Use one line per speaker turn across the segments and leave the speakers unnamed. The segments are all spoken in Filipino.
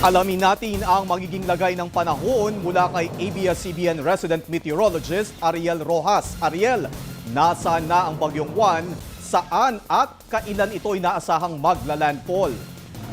Alamin natin ang magiging lagay ng panahon mula kay ABS-CBN resident meteorologist Ariel Rojas. Ariel, nasaan na ang Bagyong Juan? Saan at kailan ito'y naasahang maglalandfall?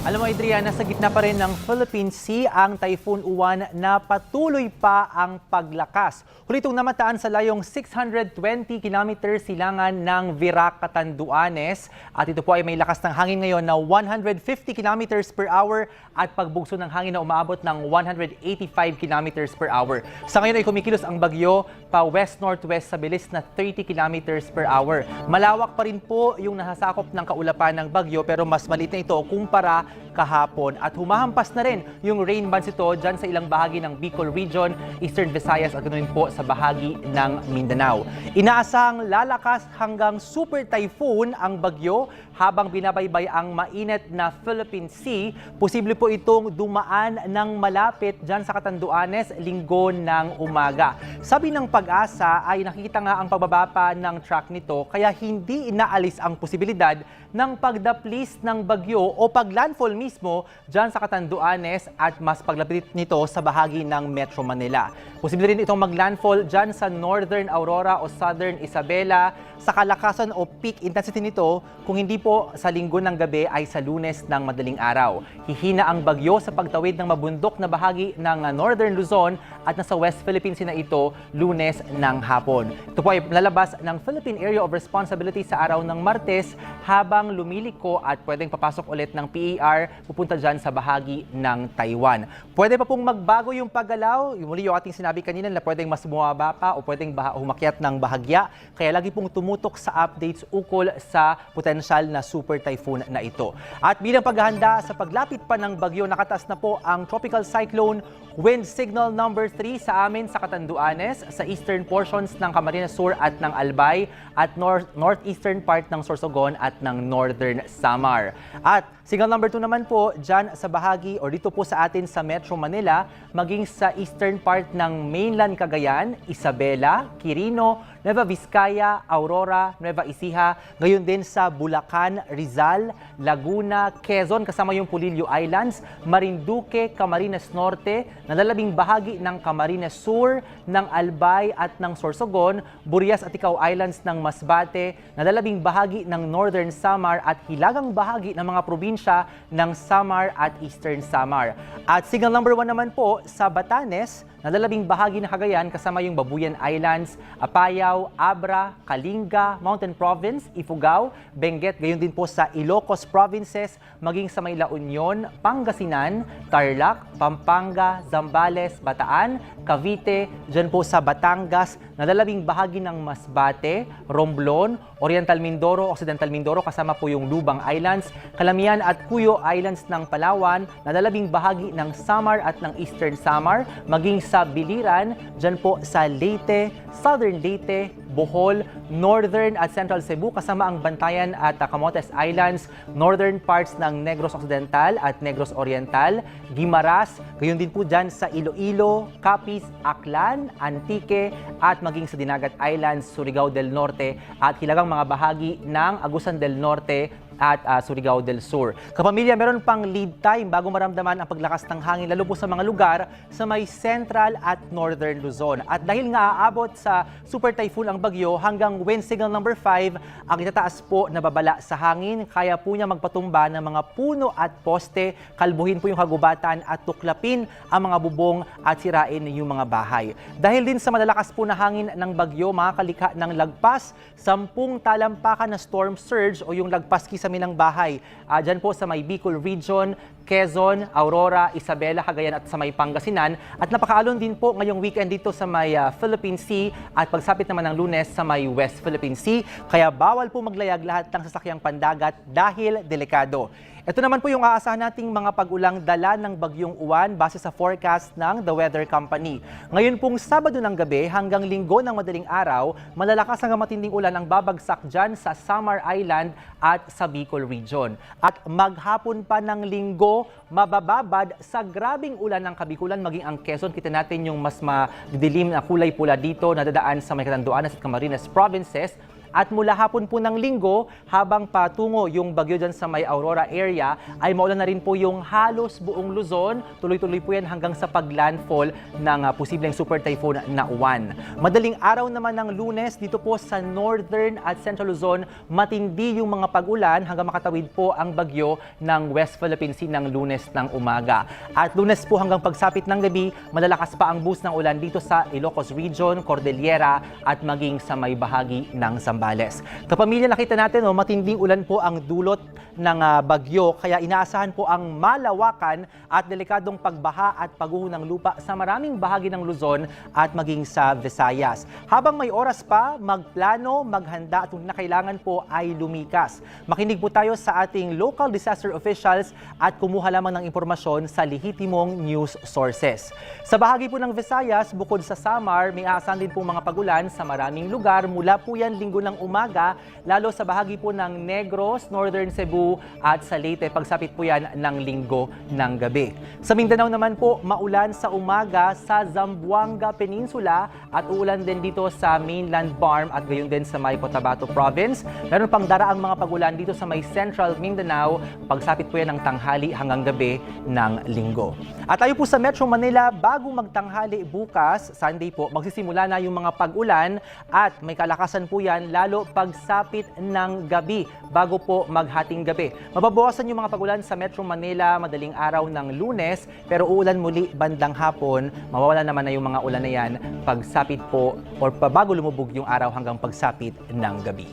Alam mo Adrian, nasa gitna pa rin ng Philippine Sea ang Typhoon Uwan na patuloy pa ang paglakas. Huli itong namataan sa layong 620 km silangan ng Virac, Catanduanes. At ito po ay may lakas ng hangin ngayon na 150 km per hour at pagbugso ng hangin na umaabot ng 185 km per hour. Sa ngayon ay kumikilos ang bagyo pa west-northwest sa bilis na 30 km per hour. Malawak pa rin po yung nasasakop ng kaulapan ng bagyo pero mas maliit na ito kumpara kahapon at humahampas na rin yung rain bands ito dyan sa ilang bahagi ng Bicol Region, Eastern Visayas at ganoon po sa bahagi ng Mindanao. Inaasahang lalakas hanggang super typhoon ang bagyo habang binabaybay ang mainit na Philippine Sea. Posible po itong dumaan ng malapit dyan sa Catanduanes linggo ng umaga. Sabi ng Pag-asa ay nakikita nga ang pagbaba pa ng track nito kaya hindi inaalis ang posibilidad ng pagdaplis ng bagyo o paglandfall mismo dyan sa Catanduanes at mas paglapit nito sa bahagi ng Metro Manila. Posible rin itong maglandfall dyan sa Northern Aurora o Southern Isabela sa kalakasan o peak intensity nito kung hindi po sa linggo ng gabi ay sa Lunes ng madaling araw. Hihina ang bagyo sa pagtawid ng mabundok na bahagi ng Northern Luzon at nasa West Philippine Sea na ito Lunes ng hapon. Ito po ay lalabas ng Philippine Area of Responsibility sa araw ng Martes habang lumiliko at pwedeng papasok ulit ng PER pupunta dyan sa bahagi ng Taiwan. Pwede pa pong magbago yung paggalaw. Muli yung ating sinabi kanina na pwedeng mas bumaba pa o pwedeng humakyat ng bahagya. Kaya lagi pong tumutok sa updates ukol sa potensyal na super typhoon na ito. At bilang paghahanda sa paglapit pa ng bagyo, nakataas na po ang Tropical Cyclone Wind Signal number 3 sa amin sa Catanduanes, sa eastern portions ng Camarines Sur at ng Albay at northeastern part ng Sorsogon at ng Northern Samar. At signal number 2 naman po dyan sa bahagi o dito po sa atin sa Metro Manila, maging sa eastern part ng mainland Cagayan, Isabela, Quirino, Nueva Vizcaya, Aurora, Nueva Ecija, gayon din sa Bulacan, Rizal, Laguna, Quezon kasama yung Pulilio Islands, Marinduque, Camarines Norte, nalalabing bahagi ng Camarines Sur, ng Albay at ng Sorsogon, Burias at Icao Islands ng Masbate, nalalabing bahagi ng Northern Samar at hilagang bahagi ng mga probinsya ng Samar at Eastern Samar. At signal number 1 naman po sa Batanes, nalalabing bahagi ng Cagayan kasama yung Babuyan Islands, Apayao, Abra, Kalinga, Mountain Province, Ifugao, Benguet, gayon din po sa Ilocos Provinces, maging sa may La Union, Pangasinan, Tarlac, Pampanga, Zambales, Bataan, Cavite, dyan po sa Batangas, nalalabing bahagi ng Masbate, Romblon, Oriental Mindoro, Occidental Mindoro, kasama po yung Lubang Islands, Calamian at Cuyo Islands ng Palawan, nalalabing bahagi ng Samar at ng Eastern Samar, maging sa Biliran, dyan po sa Leyte, Southern Leyte, Bohol, Northern at Central Cebu, kasama ang Bantayan at Camotes Islands, northern parts ng Negros Occidental at Negros Oriental, Guimaras, gayon din po dyan sa Iloilo, Capiz, Aklan, Antique at maging sa Dinagat Islands, Surigao del Norte at hilagang mga bahagi ng Agusan del Norte at Surigao del Sur. Kapamilya, meron pang lead time bago maramdaman ang paglakas ng hangin lalo po sa mga lugar sa may Central at Northern Luzon. At dahil nga aabot sa super typhoon ang bagyo hanggang wind signal number 5, ang itataas po na babala sa hangin, kaya po niya magpatumba ng mga puno at poste, kalbuhin po yung kagubatan at tuklapin ang mga bubong at sirain yung mga bahay. Dahil din sa malalakas po na hangin ng bagyo, makakalika ng lagpas, 10 talampakan na storm surge o yung lagpas kisa ng bahay. Diyan po sa may Bicol Region, Quezon, Aurora, Isabela, Cagayan at sa may Pangasinan. At napakaalon din po ngayong weekend dito sa may Philippine Sea at pagsapit naman ng Lunes sa may West Philippine Sea. Kaya bawal po maglayag lahat ng sasakyang pandagat dahil delikado. Ito naman po yung aasahan nating mga pag-ulang dala ng Bagyong Uwan base sa forecast ng The Weather Company. Ngayon pong Sabado ng gabi hanggang Linggo ng madaling araw, malalakas hanggang matinding ulan ang babagsak dyan sa Samar Island at sa Bicol Region. At maghapon pa ng Linggo, mabababad sa grabing ulan ng Kabikulan maging ang Quezon. Kita natin yung mas madilim na kulay pula dito na dadaan sa may Catanduanes at Camarines Provinces. At mula hapon po ng Linggo, habang patungo yung bagyo dyan sa may Aurora area, ay maulan na rin po yung halos buong Luzon. Tuloy-tuloy po yan hanggang sa paglandfall ng posibleng super typhoon na Uwan. Madaling araw naman ng Lunes, dito po sa Northern at Central Luzon, matindi yung mga pag-ulan hanggang makatawid po ang bagyo ng West Philippine Sea ng Lunes ng umaga. At Lunes po hanggang pagsapit ng gabi, malalakas pa ang boost ng ulan dito sa Ilocos Region, Cordillera at maging sa may bahagi ng Zambales. Kapamilya, nakita natin, matinding ulan po ang dulot ng bagyo, kaya inaasahan po ang malawakan at delikadong pagbaha at pagguho ng lupa sa maraming bahagi ng Luzon at maging sa Visayas. Habang may oras pa, magplano, maghanda at kung kailangan po ay lumikas. Makinig po tayo sa ating local disaster officials at kumuha lamang ng impormasyon sa lehitimong news sources. Sa bahagi po ng Visayas, bukod sa Samar, may aasahan din po mga pagulan sa maraming lugar mula po yan linggo ng umaga, lalo sa bahagi po ng Negros, Northern Cebu at sa Leyte, pagsapit po yan ng linggo ng gabi. Sa Mindanao naman po, maulan sa umaga sa Zamboanga Peninsula at uulan din dito sa mainland Barm at gayon din sa may Cotabato Province. Meron pang daraang mga pagulan dito sa may Central Mindanao, pagsapit po yan ng tanghali hanggang gabi ng linggo. At tayo po sa Metro Manila, bago magtanghali bukas, Sunday po, magsisimula na yung mga pag-ulan at may kalakasan po yan lalo pagsapit ng gabi bago po maghating gabi. Mababawasan yung mga pagulan sa Metro Manila madaling araw ng Lunes, pero uulan muli bandang hapon. Mawawala naman na yung mga ulan na yan pagsapit po or bago lumubog yung araw hanggang pagsapit ng gabi.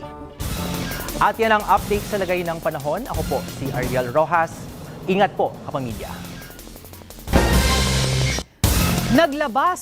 At yan ang update sa lagay ng panahon. Ako po si Ariel Rojas. Ingat po, kapamilya.
Naglabas